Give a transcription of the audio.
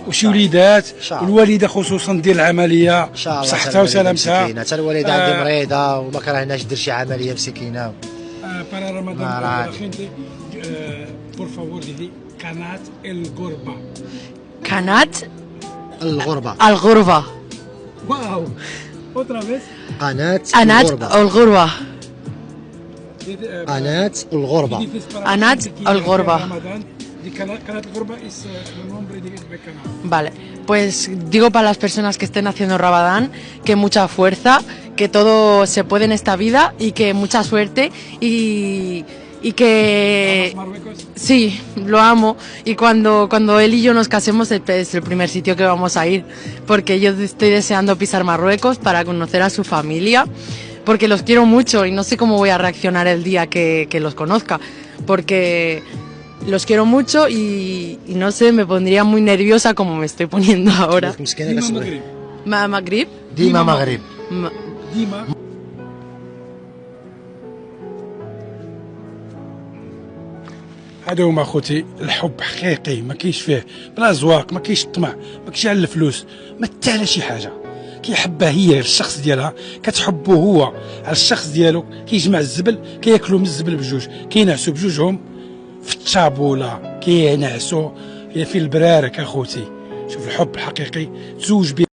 وشي وليدات والوالده خصوصا دير العمليه بصحتها وسلامتها. حتى الوالده عندي مريضه وما كرهناش دير شي عمليه مسكينه. para Ramadan la gente por favor dile قناة الغربة. قناة الغربة. الغربة. واو otra vez. قناة الغربة. قناة الغربة. قناة الغربة. Vale, pues digo para las personas que estén haciendo Ramadán que mucha fuerza, que todo se puede en esta vida y que mucha suerte y que sí, lo amo, y cuando él y yo nos casemos es el primer sitio que vamos a ir, porque yo estoy deseando pisar Marruecos para conocer a su familia, porque los quiero mucho y no sé cómo voy a reaccionar el día que los conozca, porque los quiero mucho y no sé, me pondría muy nerviosa como me estoy poniendo ahora. Maghrib. ديما مغرب. ديما هذا هما خوتي، الحب حقيقي ما كاينش فيه بلا زواق، ما كاينش الطمع، ما كاينش على الفلوس، ما حتى على شي حاجه. كيحبها هي الشخص ديالها، كتحبو هو على الشخص ديالو. كيجمع الزبل، كياكلوا من الزبل بجوج، كينعسوا بجوجهم في الطابوله، كينعسوا في البرارك اخوتي. شوف الحب الحقيقي تزوج به.